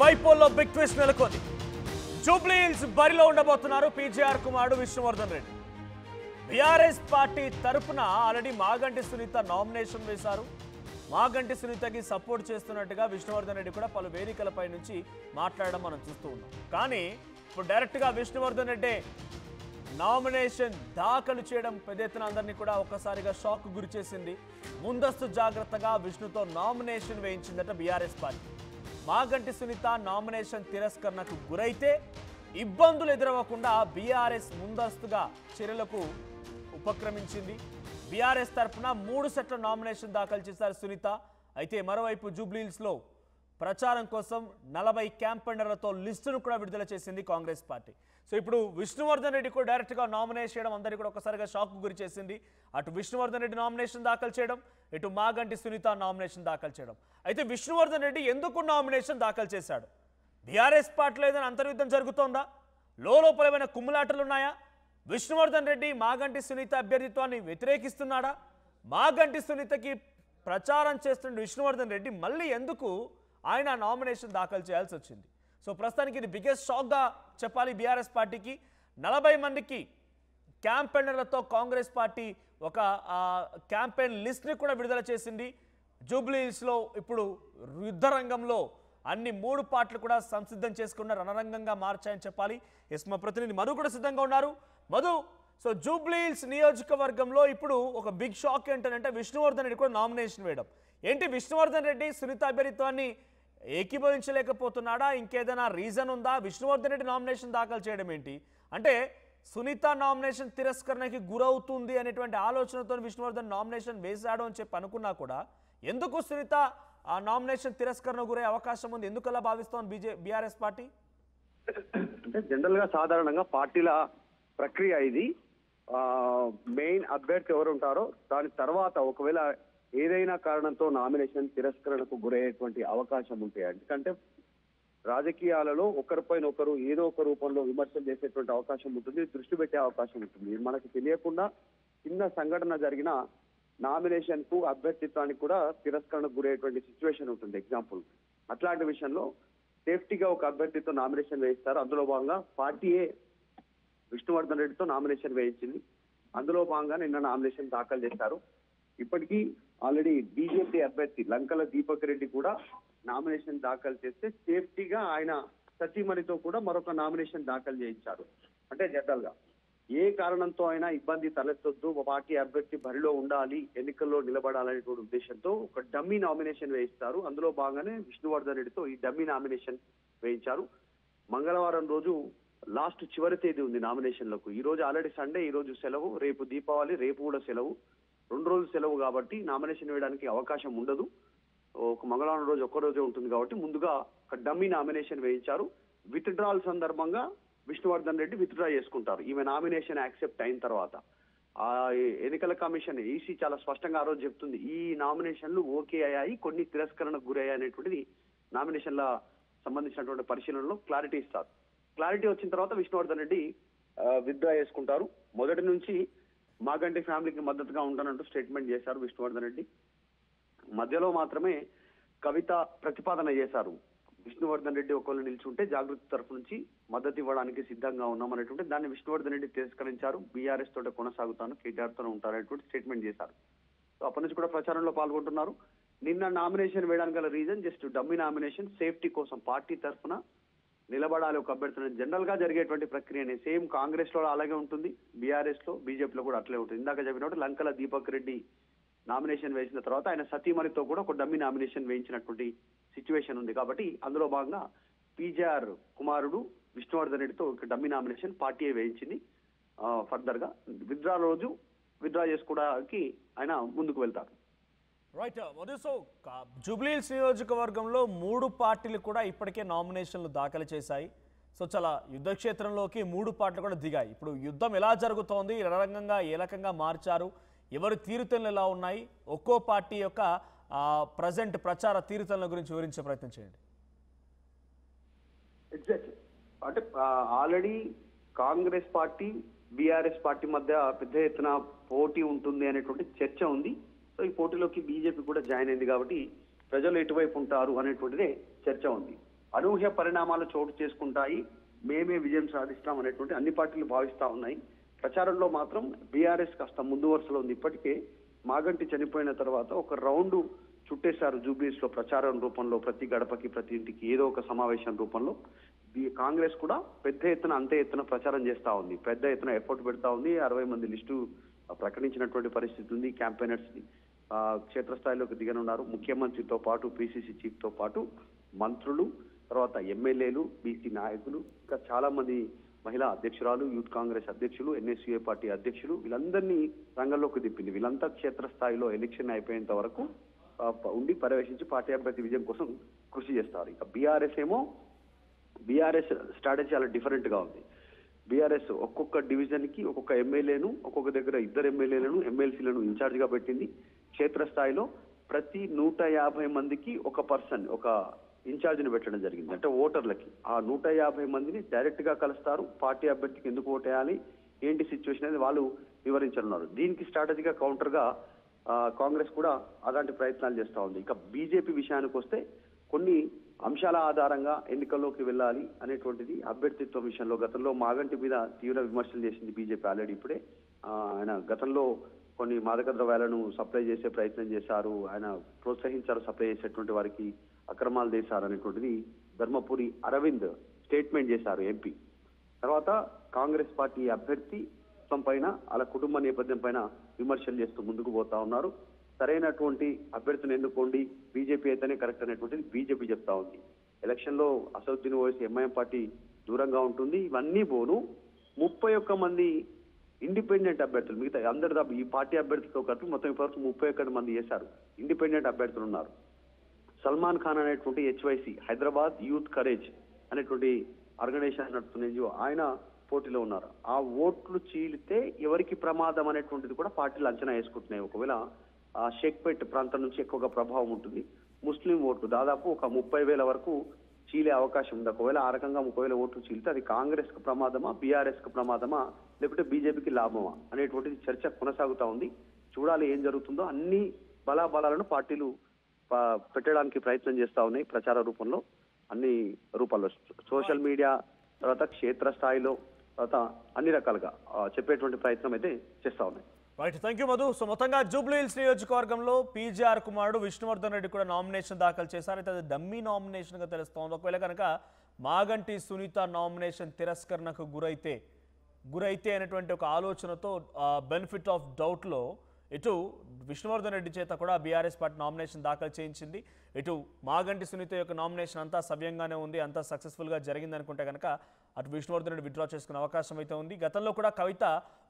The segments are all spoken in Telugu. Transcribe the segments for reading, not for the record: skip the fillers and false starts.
బైపోల్లో బిగ్ ట్విస్ట్ నెలకొంది. జూబ్లీ హిల్స్ బరిలో ఉండబోతున్నారు పీజీఆర్ కుమారుడు విష్ణువర్ధన్ రెడ్డి. బీఆర్ఎస్ పార్టీ తరఫున ఆల్రెడీ మాగంటి సునీత నామినేషన్ వేశారు. మాగంటి సునీతకి సపోర్ట్ చేస్తున్నట్టుగా విష్ణువర్ధన్ రెడ్డి కూడా పలు వేదికలపై నుంచి మాట్లాడడం మనం చూస్తూ ఉన్నాం. కానీ ఇప్పుడు డైరెక్ట్గా విష్ణువర్ధన్ రెడ్డి నామినేషన్ దాఖలు చేయడం పెద్ద ఎత్తున అందరినీ కూడా ఒక్కసారిగా షాక్ గురి చేసింది. ముందస్తు జాగ్రత్తగా విష్ణుతో నామినేషన్ వేయించిందట బీఆర్ఎస్ పార్టీ. మాగంటి సునీత నామినేషన్ తిరస్కరణకు గురైతే ఇబ్బందులు ఎదురవ్వకుండా బీఆర్ఎస్ ముందస్తుగా చర్యలకు ఉపక్రమించింది. బీఆర్ఎస్ తరఫున 3 సెట్ల నామినేషన్ దాఖలు చేశారు సునీత. అయితే మరోవైపు జూబ్లీహిల్స్లో ప్రచారం కోసం 40 క్యాంపెయినర్లతో లిస్టును కూడా విడుదల చేసింది కాంగ్రెస్ పార్టీ. సో ఇప్పుడు విష్ణువర్ధన్ రెడ్డి కూడా డైరెక్ట్గా నామినేట్ చేయడం అందరికీ కూడా ఒకసారిగా షాక్ గురి చేసింది. అటు విష్ణువర్ధన్ రెడ్డి నామినేషన్ దాఖలు చేయడం, ఇటు మాగంటి సునీత నామినేషన్ దాఖలు చేయడం. అయితే విష్ణువర్ధన్ రెడ్డి ఎందుకు నామినేషన్ దాఖలు చేశాడు? బీఆర్ఎస్ పార్టీలో ఏదైనా అంతర్యుద్ధం జరుగుతోందా? లోపల ఏమైనా కుమ్ములాటలు ఉన్నాయా? విష్ణువర్ధన్ రెడ్డి మాగంటి సునీత అభ్యర్థిత్వాన్ని వ్యతిరేకిస్తున్నాడా? మాగంటి సునీతకి ప్రచారం చేస్తున్న విష్ణువర్ధన్ రెడ్డి మళ్ళీ ఎందుకు ఆయన నామినేషన్ దాఖలు చేయాల్సి వచ్చింది? సో ప్రస్తుతానికి ఇది బిగ్గెస్ట్ షాక్గా చెప్పాలి బీఆర్ఎస్ పార్టీకి. 40 మందికి క్యాంపెయినర్లతో కాంగ్రెస్ పార్టీ ఒక క్యాంపెయిన్ లిస్ట్ని కూడా విడుదల చేసింది. జూబ్లీహిల్స్లో ఇప్పుడు యుద్ధ రంగంలో అన్ని 3 పార్టీలు కూడా సంసిద్ధం చేసుకున్న రణరంగంగా మార్చాయని చెప్పాలి. ఎస్, మా ప్రతినిధి మధు కూడా సిద్ధంగా ఉన్నారు. మధు, సో జూబ్లీహిల్స్ నియోజకవర్గంలో ఇప్పుడు ఒక బిగ్ షాక్ ఏంటంటే విష్ణువర్ధన్ రెడ్డి కూడా నామినేషన్ వేయడం. ఏంటి, విష్ణువర్ధన్ రెడ్డి సునీత అభ్యర్థిత్వాన్ని ఏకీభవించలేకపోతున్నాడా? ఇంకేదైనా రీజన్ ఉందా? విష్ణువర్ధన్ రెడ్డి నామినేషన్ దాఖలు చేయడం ఏంటి అంటే సునీత నామినేషన్ తిరస్కరణకి గురవుతుంది అనేటువంటి ఆలోచనతో విష్ణువర్ధన్ నామినేషన్ వేశాడు అని చెప్పి అనుకున్నా కూడా ఎందుకు సునీత ఆ నామినేషన్ తిరస్కరణ గురయ్యే అవకాశం ఉంది? ఎందుకు అలా భావిస్తోంది బీఆర్ఎస్ పార్టీ? అంటే జనరల్ గా సాధారణంగా పార్టీల ప్రక్రియ ఇది. మెయిన్ అభ్యర్థి ఎవరు ఉంటారో దాని తర్వాత ఒకవేళ ఏదైనా కారణంతో నామినేషన్ తిరస్కరణకు గురయ్యేటువంటి అవకాశం ఉంటాయి. ఎందుకంటే రాజకీయాలలో ఒకరిపైన ఒకరు ఏదో ఒక రూపంలో విమర్శలు చేసేటువంటి అవకాశం ఉంటుంది, దృష్టి పెట్టే అవకాశం ఉంటుంది. మనకు తెలియకుండా చిన్న సంఘటన జరిగిన నామినేషన్ కు అభ్యర్థిత్వానికి కూడా తిరస్కరణకు గురయ్యేటువంటి సిచ్యువేషన్ ఉంటుంది. ఎగ్జాంపుల్, అట్లాంటి విషయంలో సేఫ్టీగా ఒక అభ్యర్థితో నామినేషన్ వేయిస్తారు. అందులో భాగంగా పార్టీయే విష్ణువర్ధన్ రెడ్డితో నామినేషన్ వేయించింది. అందులో భాగంగా నిన్న నామినేషన్ దాఖలు చేశారు. ఇప్పటికీ ఆల్రెడీ బీజేపీ అభ్యర్థి లంకల దీపక్ రెడ్డి కూడా నామినేషన్ దాఖలు చేస్తే సేఫ్టీగా ఆయన సతీమణితో కూడా మరొక నామినేషన్ దాఖలు చేయించారు. అంటే జనరల్ గా ఏ కారణంతో అయినా ఇబ్బంది తలెత్తొద్దు, పార్టీ అభ్యర్థి బరిలో ఉండాలి, ఎన్నికల్లో నిలబడాలనేటువంటి ఉద్దేశంతో ఒక డమ్మీ నామినేషన్ వేయిస్తారు. అందులో భాగంగానే విష్ణువర్ధన్ రెడ్డితో ఈ డమ్మీ నామినేషన్ వేయించారు. మంగళవారం రోజు లాస్ట్ చివరి తేదీ ఉంది నామినేషన్లకు. ఈ రోజు ఆల్రెడీ సండే, ఈ రోజు సెలవు, రేపు దీపావళి, రేపు కూడా సెలవు, 2 రోజులు సెలవు కాబట్టి నామినేషన్ వేయడానికి అవకాశం ఉండదు. ఒక మంగళవారం రోజు ఒక్క రోజే ఉంటుంది కాబట్టి ముందుగా ఒక డమ్మీ నామినేషన్ వేయించారు. విత్డ్రాల్ సందర్భంగా విష్ణువర్ధన్ రెడ్డి విత్డ్రా చేసుకుంటారు. ఈమె నామినేషన్ యాక్సెప్ట్ అయిన తర్వాత ఆ ఎన్నికల కమిషన్ ఈసీ చాలా స్పష్టంగా ఆ రోజు చెప్తుంది, ఈ నామినేషన్లు ఓకే అయ్యాయి, కొన్ని తిరస్కరణకు గురయ్యాయి అనేటువంటిది నామినేషన్ల సంబంధించినటువంటి పరిశీలనలో క్లారిటీ ఇస్తారు. క్లారిటీ వచ్చిన తర్వాత విష్ణువర్ధన్ రెడ్డి విత్డ్రా చేసుకుంటారు. మొదటి నుంచి మాగంటి ఫ్యామిలీకి మద్దతుగా ఉంటానంటూ స్టేట్మెంట్ చేశారు విష్ణువర్ధన్ రెడ్డి. మధ్యలో మాత్రమే కవిత ప్రతిపాదన చేశారు, విష్ణువర్ధన్ రెడ్డి ఒకళ్ళు నిల్చుంటే జాగృతి తరఫు నుంచి మద్దతు ఇవ్వడానికి సిద్ధంగా ఉన్నామనేటువంటి దాన్ని విష్ణువర్ధన్ రెడ్డి తిరస్కరించారు. బీఆర్ఎస్ తోటే కొనసాగుతాను, కేటీఆర్ తోనే ఉంటారనేటువంటి స్టేట్మెంట్ చేశారు. సో అప్పటి నుంచి కూడా ప్రచారంలో పాల్గొంటున్నారు. నిన్న నామినేషన్ వేయడానికి గల reason just dummy nomination, safety కోసం పార్టీ తరఫున నిలబడాలి ఒక అభ్యర్థిని. జనరల్ గా జరిగేటువంటి ప్రక్రియనే సేమ్ కాంగ్రెస్ లో అలాగే ఉంటుంది, బీఆర్ఎస్ లో బీజేపీలో కూడా అట్లే ఉంటుంది. ఇందాక చెప్పినట్టు లంకల దీపక్ రెడ్డి నామినేషన్ వేసిన తర్వాత ఆయన సతీమణితో కూడా ఒక డమ్మీ నామినేషన్ వేయించినటువంటి సిచ్యువేషన్ ఉంది. కాబట్టి అందులో భాగంగా పీజీఆర్ కుమారుడు విష్ణువర్ధన్ రెడ్డితో ఒక డమ్మీ నామినేషన్ పార్టీ వేయించింది. ఫర్దర్ గా విత్డ్రా చేసుకోవడానికి ఆయన ముందుకు వెళ్తారు. రైట్ మధు, సో జూబ్లీహిల్స్ నియోజకవర్గంలో 3 పార్టీలు కూడా ఇప్పటికే నామినేషన్లు దాఖలు చేశాయి. సో చాలా యుద్ధ క్షేత్రంలోకి 3 పార్టీలు కూడా దిగాయి. ఇప్పుడు యుద్ధం ఎలా జరుగుతోంది, రణరంగంగా ఏ రకంగా మార్చారు, ఎవరి తీరుతెన్నులు ఎలా ఉన్నాయి, ఒక్కో పార్టీ యొక్క ప్రజెంట్ ప్రచార తీరుతెన్నుల గురించి వివరించే ప్రయత్నం చేయండి. ఎగ్జాక్ట్లీ, అంటే already Congress party BRS party మధ్య పెద్ద ఎత్తున పోటీ ఉంటుంది అనేటువంటి చర్చ ఉంది. సో ఈ పోటీలోకి బీజేపీ కూడా జాయిన్ అయింది కాబట్టి ప్రజలు ఎటువైపు ఉంటారు అనేటువంటిదే చర్చ ఉంది. అనూహ్య పరిణామాలు చోటు చేసుకుంటాయి, మేమే విజయం సాధిస్తాం అనేటువంటి అన్ని పార్టీలు భావిస్తా ఉన్నాయి. ప్రచారంలో మాత్రం బీఆర్ఎస్ కాస్త ముందు వరుసలో ఉంది. ఇప్పటికే మాగంటి చనిపోయిన తర్వాత ఒక రౌండ్ చుట్టేశారు జూబ్లీస్ లో ప్రచారం రూపంలో, ప్రతి గడపకి ప్రతి ఇంటికి ఏదో ఒక సమావేశం రూపంలో. కాంగ్రెస్ కూడా పెద్ద ఎత్తున అంతే ఎత్తున ప్రచారం చేస్తా ఉంది, పెద్ద ఎత్తున ఎఫర్ట్ పెడతా ఉంది. 60 మంది లిస్టు ప్రకటించినటువంటి పరిస్థితి ఉంది. క్యాంపెయినర్స్ ని క్షేత్రస్థాయిలోకి దిగనున్నారు. ముఖ్యమంత్రితో పాటు పిసిసి చీఫ్ తో పాటు మంత్రులు, తర్వాత ఎమ్మెల్యేలు, బీసీ నాయకులు, ఇంకా చాలా మంది మహిళా అధ్యక్షురాలు, యూత్ కాంగ్రెస్ అధ్యక్షులు, ఎన్ఎస్యుఏ పార్టీ అధ్యక్షులు, వీళ్ళందరినీ రంగంలోకి దింపింది. వీళ్ళంతా క్షేత్రస్థాయిలో ఎలక్షన్ అయిపోయేంత వరకు ఉండి పర్యవేక్షించి పార్టీ అభ్యర్థి విజయం కోసం కృషి చేస్తారు. ఇక బీఆర్ఎస్ స్ట్రాటజీ చాలా డిఫరెంట్ గా ఉంది. బీఆర్ఎస్ ఒక్కొక్క డివిజన్ కి ఒక్కొక్క ఎమ్మెల్యేను, ఒక్కొక్క దగ్గర 2 ఎమ్మెల్యేలను, ఎమ్మెల్సీలను ఇన్ఛార్జ్ గా పెట్టింది. క్షేత్రస్థాయిలో ప్రతి 150 మందికి ఒక పర్సన్, ఒక ఇన్ఛార్జిని పెట్టడం జరిగింది. అంటే ఓటర్లకి ఆ 150 మందిని డైరెక్ట్ గా కలుస్తారు. పార్టీ అభ్యర్థికి ఎందుకు ఓటేయాలి, ఏంటి సిచ్యువేషన్ అనేది వాళ్ళు వివరించనున్నారు. దీనికి స్ట్రాటజీగా కౌంటర్ గా కాంగ్రెస్ కూడా అలాంటి ప్రయత్నాలు చేస్తా ఉంది. ఇక బీజేపీ విషయానికి వస్తే కొన్ని అంశాల ఆధారంగా ఎన్నికల్లోకి వెళ్ళాలి అనేటువంటిది అభ్యర్థిత్వం విషయంలో గతంలో మాగంటి మీద తీవ్ర విమర్శలు చేసింది బీజేపీ ఆల్రెడీ. ఇప్పుడే ఆయన గతంలో కొన్ని మాదక ద్రవ్యాలను సప్లై చేసే ప్రయత్నం చేశారు, ఆయన ప్రోత్సహించారు సప్లై చేసేటువంటి వారికి, అక్రమాలు చేశారు అనేటువంటిది ధర్మపురి అరవింద్ స్టేట్మెంట్ చేశారు ఎంపీ. తర్వాత కాంగ్రెస్ పార్టీ అభ్యర్థి పైన, అలా కుటుంబ నేపథ్యం పైన విమర్శలు చేస్తూ ముందుకు పోతా ఉన్నారు. సరైనటువంటి అభ్యర్థిని ఎన్నుకోండి, బీజేపీ అయితేనే కరెక్ట్ అనేటువంటిది బీజేపీ చెప్తా ఉంది. ఎలక్షన్ లో అసదుద్దీన్ ఓవైసీ ఎంఐఎం పార్టీ దూరంగా ఉంటుంది. ఇవన్నీ పోను 31 మంది ఇండిపెండెంట్ అభ్యర్థులు, మిగతా అందరు ఈ పార్టీ అభ్యర్థులతో కలిపి మొత్తం ఇప్పటివరకు 31 మంది చేశారు. ఇండిపెండెంట్ అభ్యర్థులు ఉన్నారు. సల్మాన్ ఖాన్ అనేటువంటి హెచ్వైసి, హైదరాబాద్ యూత్ కరేజ్ అనేటువంటి ఆర్గనైజేషన్ నడుపుతున్న ఎన్జిఓ, ఆయన పోటీలో ఉన్నారు. ఆ ఓట్లు చీలితే ఎవరికి ప్రమాదం అనేటువంటిది కూడా పార్టీలు అంచనా వేసుకుంటున్నాయి. ఒకవేళ ఆ షేక్పేట్ ప్రాంతం నుంచి ఎక్కువగా ప్రభావం ఉంటుంది. ముస్లిం ఓట్లు దాదాపు ఒక 30,000 వరకు చీలే అవకాశం ఉంది. ఒకవేళ ఆ రకంగా 30,000 ఓట్లు చీలితే అది కాంగ్రెస్ కు ప్రమాదమా, బీఆర్ఎస్ కు ప్రమాదమా, లేకపోతే బీజేపీకి లాభమా అనేటువంటిది చర్చ కొనసాగుతా ఉంది. చూడాలి ఏం జరుగుతుందో. అన్ని బలాబలాలను పార్టీలు పెట్టడానికి ప్రయత్నం చేస్తా ఉన్నాయి ప్రచార రూపంలో, అన్ని రూపాల్లో, సోషల్ మీడియా, తర్వాత క్షేత్రస్థాయిలో, తర్వాత అన్ని రకాలుగా చెప్పేటువంటి ప్రయత్నం అయితే చేస్తా ఉన్నాయి. Right, thank you Madhu. So మొత్తంగా జూబ్లీ హిల్స్ నియోజకవర్గంలో పీజీఆర్ కుమారుడు విష్ణువర్ధన్ రెడ్డి కూడా నామినేషన్ దాఖలు చేశారు. అయితే అది డమ్మీ నామినేషన్ గా తెలుస్తోంది. ఒకవేళ కనుక మాగంటి సునీత నామినేషన్ తిరస్కరణకు గురైతే అనేటువంటి ఒక ఆలోచనతో బెనిఫిట్ ఆఫ్ డౌట్లో ఇటు విష్ణువర్ధన్ రెడ్డి చేత కూడా బీఆర్ఎస్ పార్టీ నామినేషన్ దాఖలు చేయించింది. ఇటు మాగంటి సునీత యొక్క నామినేషన్ అంతా సవ్యంగానే ఉంది, అంతా సక్సెస్ఫుల్గా జరిగింది అనుకుంటే కనుక అటు విష్ణువర్ధన్ రెడ్డి విత్డ్రా చేసుకునే అవకాశం అయితే ఉంది. గతంలో కూడా కవిత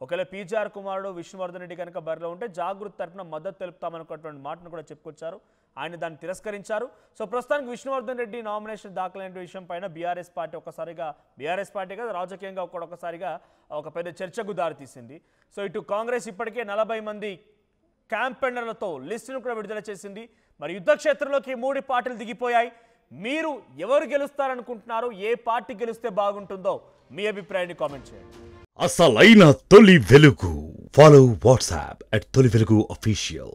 ఒకవేళ పీజీఆర్ కుమారుడు విష్ణువర్ధన్ రెడ్డి కనుక బరిలో ఉంటే జాగృతి తరఫున మద్దతు తెలుపుతామనుకున్నటువంటి మాటను కూడా చెప్పుకొచ్చారు. ఆయన దాన్ని తిరస్కరించారు. సో ప్రస్తుతానికి విష్ణువర్ధన్ రెడ్డి నామినేషన్ దాఖలైన విషయం పైన బీఆర్ఎస్ పార్టీ కదా రాజకీయంగా ఒకసారిగా ఒక పెద్ద చర్చకు దారితీసింది. సో ఇటు కాంగ్రెస్ ఇప్పటికే 40 మంది క్యాంపెయినర్లతో లిస్టును కూడా విడుదల చేసింది. మరి యుద్ధ క్షేత్రంలోకి 3 పార్టీలు దిగిపోయాయి. మీరు ఎవరు గెలుస్తారనుకుంటున్నారు, ఏ పార్టీ గెలిస్తే బాగుంటుందో మీ అభిప్రాయాన్ని కామెంట్ చేయండి. అసలైన తొలి వెలుగు. ఫాలో వాట్సాప్ @తొలి వెలుగు official.